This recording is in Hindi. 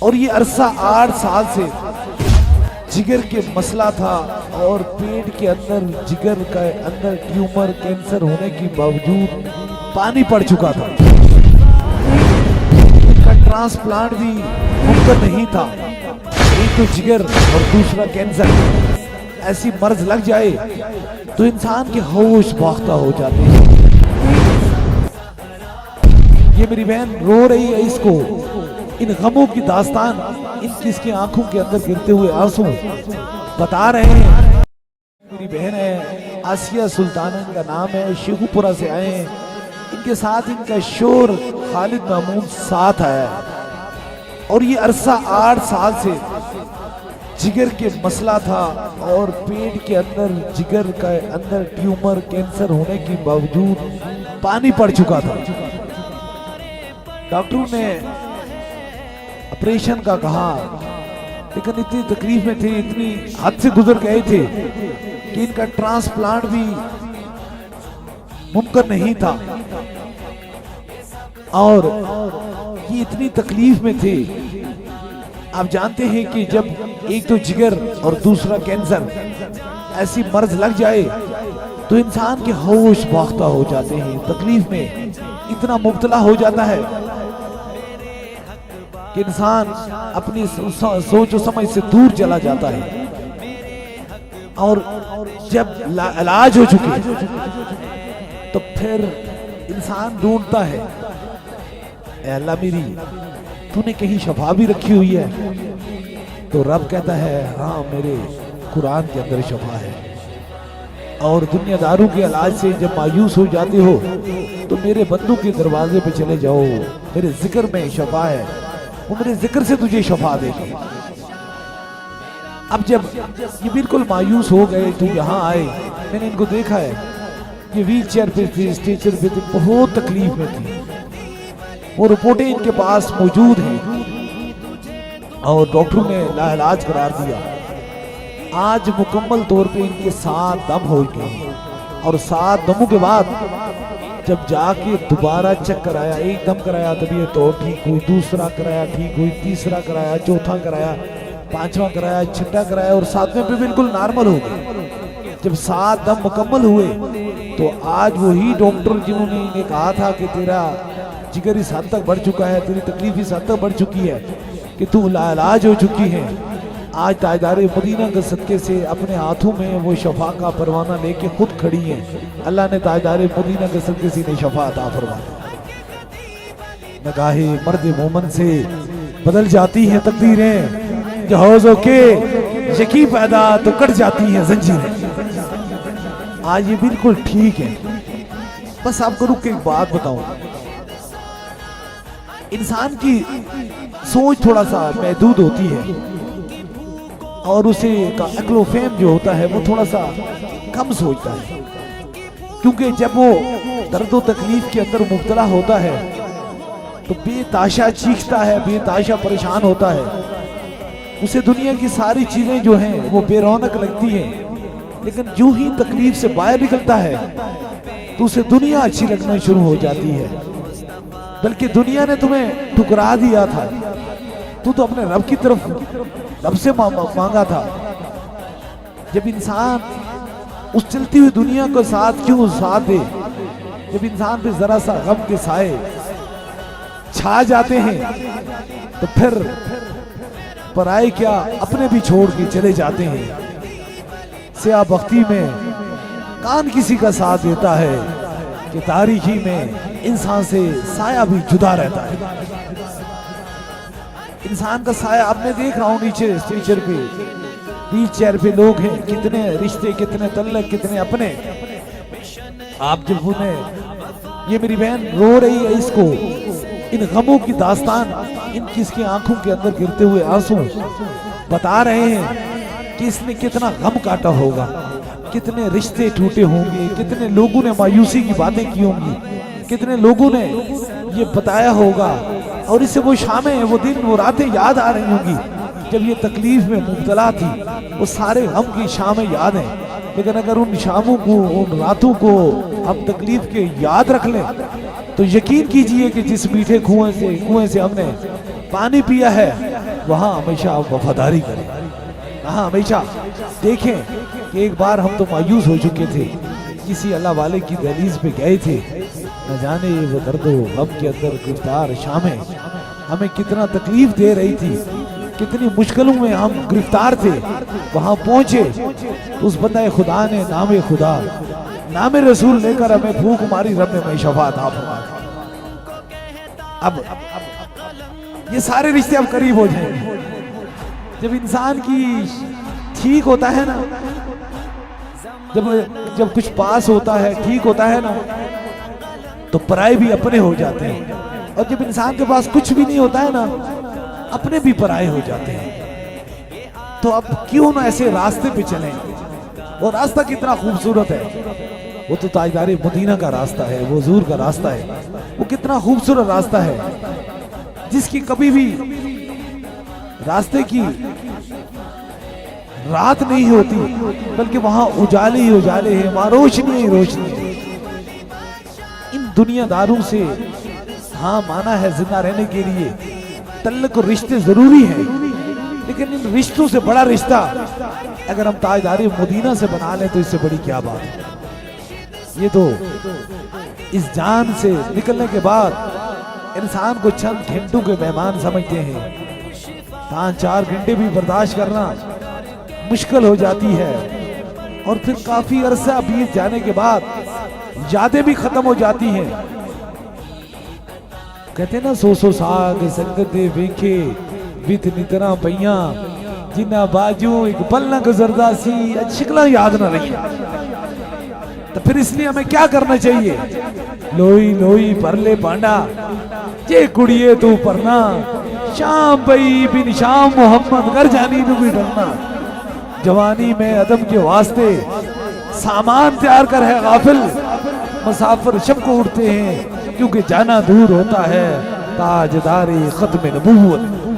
और ये अरसा 8 साल से जिगर के मसला था और पेट के अंदर जिगर के अंदर ट्यूमर कैंसर होने के बावजूद पानी पड़ चुका था। इनका ट्रांसप्लांट भी मुमकिन नहीं था। एक तो जिगर और दूसरा कैंसर। ऐसी मर्ज लग जाए तो इंसान के होश बाख्ता हो जाते हैं। ये मेरी बहन रो रही है, इसको इन गमों की दास्तान इसकी आंखों के अंदर गिरते हुए आंसू बता रहे हैं। मेरी बहन है आसिया सुल्तान, इनका नाम है, शेखुपुरा से आए हैं। इनके साथ इनका शोर खालिद महमूद साथ आया और ये अरसा 8 साल से जिगर के मसला था और पेट के अंदर जिगर के अंदर ट्यूमर कैंसर होने के बावजूद पानी पड़ चुका था। डॉक्टरों ने ऑपरेशन का कहा, लेकिन इतनी तकलीफ में थे, इतनी हद से गुजर गए थे कि इनका ट्रांसप्लांट भी मुमकिन नहीं था। और ये इतनी तकलीफ में थे। आप जानते हैं कि जब एक तो जिगर और दूसरा कैंसर ऐसी मर्ज लग जाए तो इंसान के होश बाख्ता हो जाते हैं, तकलीफ में इतना मुब्तला हो जाता है कि इंसान अपनी सोच और समझ से दूर चला जाता है। और जब इलाज हो चुके तो फिर इंसान ढूंढता है, ऐ अल्लाह मेरी तूने कहीं शफा भी रखी हुई है? तो रब कहता है हाँ, मेरे कुरान के अंदर शफा है। और दुनियादारों के इलाज से जब मायूस हो जाते हो तो मेरे बंदों के दरवाजे पे चले जाओ, मेरे जिक्र में शफा है, वो मेरे जिक्र से तुझे शफा देगी। अब जब ये बिल्कुल मायूस हो गए तो यहाँ आए। मैंने इनको देखा है, ये व्हील चेयर पे थे, स्ट्रेचर पे थे, बहुत तकलीफ में थी। वो रिपोर्टें इनके पास मौजूद हैं और डॉक्टरों ने लाइलाज करार दिया। आज मुकम्मल तौर पे इनके 7 दम हो गए और 7 दमों के बाद जब जाके दोबारा चेक कराया, एक दम कराया तबीयत तो ठीक हुई, दूसरा कराया ठीक हुई, तीसरा कराया, चौथा कराया, 5वां कराया, छठा कराया और 7वें पे बिल्कुल नॉर्मल हो गए। जब 7 दम मुकम्मल हुए तो आज वही डॉक्टर जिन्होंने इन्हें कहा था कि तेरा जिगर इस हद तक बढ़ चुका है, तेरी तकलीफ इस हद तक बढ़ चुकी है कि तू लाइलाज हो चुकी है, आज ताजदार मदीना के सदके से अपने हाथों में वो शफा का परवाना लेके खुद खड़ी है। अल्लाह ने ताजदार मदीना के सदके से शफा अता फरमा दी। नगाहे मर्द मोमन से बदल जाती हैं तकदीरें, जहाज़ों के यकी पैदा तो कट जाती हैं जंजीरें। आज ये बिल्कुल ठीक है। बस आपको रुक के एक बात बताऊं, इंसान की सोच थोड़ा सा महदूद होती है और उसे का अक्ल फेम जो होता है वो थोड़ा सा कम सोचता है, क्योंकि जब वो दर्द व तकलीफ के अंदर मुब्तला होता है तो बेताशा चीखता है, बेताशा परेशान होता है। उसे दुनिया की सारी चीजें जो हैं वो बेरौनक लगती हैं, लेकिन जो ही तकलीफ से बाहर निकलता है तो उसे दुनिया अच्छी लगना शुरू हो जाती है। बल्कि दुनिया ने तुम्हें ठुकरा दिया था, तू तो अपने रब की तरफ रब से मांगा था। जब इंसान उस चलती हुई दुनिया को साथ क्यों साथ दे, जब इंसान पे जरा सा गम के साए छा जाते हैं तो फिर पराए क्या अपने भी छोड़ के चले जाते हैं। सिया बख्ती में कान किसी का साथ देता है कि तारीखी में इंसान से साया भी जुदा रहता है। इंसान का साया अब मैं देख रहा हूँ नीचे स्ट्रेचर पे, व्हील चेयर पे लोग हैं, कितने रिश्ते, कितने तल्लक, कितने अपने। आप जब उन्हें, ये मेरी बहन रो रही है, इसको इन गमों की दास्तान इसकी आंखों के अंदर गिरते हुए आंसू बता रहे हैं कि इसने कितना गम काटा होगा, कितने रिश्ते टूटे होंगे, कितने लोगों ने मायूसी की बातें की होंगी, कितने लोगों ने ये बताया होगा और इसे वो शामें, वो दिन, वो रातें याद आ रही होंगी जब ये तकलीफ में मुब्तला थी। वो सारे गम की शामें याद हैं, लेकिन अगर उन शामों को, उन रातों को हम तकलीफ के याद रख लें तो यकीन कीजिए कि जिस मीठे कुएं से हमने पानी पिया है वहां हमेशा आप वफादारी करें। हाँ, हमेशा देखें कि एक बार हम तो मायूस हो चुके थे, किसी अल्लाह वाले की दहलीज पे गए थे, न जाने वो दर्दो गम के अंदर गिरफ्तार शामें हमें कितना तकलीफ दे रही थी, कितनी मुश्किलों में हम गिरफ्तार थे। वहां पहुंचे तो उस बंदा खुदा ने नामे खुदा नामे रसूल लेकर हमें फूंक मारी, रब ने मैं शफात आप अब ये सारे रिश्ते अब करीब हो जाएंगे। जब इंसान की ठीक होता है ना, जब कुछ पास होता है, ठीक होता है ना, तो पराये भी अपने हो जाते हैं। और जब इंसान के पास कुछ भी नहीं होता है ना, अपने भी पराये हो जाते हैं। तो अब क्यों ना ऐसे रास्ते पे चलें। वो रास्ता कितना खूबसूरत है, वो तो ताजदारे मदीना का रास्ता है, वो हुजूर का रास्ता है। वो कितना खूबसूरत रास्ता है जिसकी कभी भी रास्ते की रात नहीं होती, बल्कि वहां उजाले ही उजाले हैं, वहां रोशनी ही रोशनी है। इन दुनियादारों से हाँ माना है जिंदा रहने के लिए तल्लुक और रिश्ते जरूरी हैं, लेकिन इन रिश्तों से बड़ा रिश्ता अगर हम ताजदारे मदीना से बना लें तो इससे बड़ी क्या बात है। ये तो इस जान से निकलने के बाद इंसान को चंद घंटों के मेहमान समझते हैं, 5-4 घंटे भी बर्दाश्त करना मुश्किल हो जाती है। और फिर काफी अरसा बीत जाने के बाद यादें भी खत्म हो जाती हैं। कहते ना 100 साग संगत दे वेखे वित नितरा पईया जिन्ना बाजू एक पल न गुजरदा सी शिकला याद न रही। तो फिर इसलिए हमें क्या करना चाहिए, लोई लोई परले पांडा जे कुड़िए तू परना शाम पई बिन शाम मोहम्मद कर जानी तू भी डरना। जवानी में अदम के वास्ते सामान तैयार कर है गाफिल, मुसाफिर शब को उड़ते हैं क्योंकि जाना दूर होता है ताजदारी खत्म नबूवत।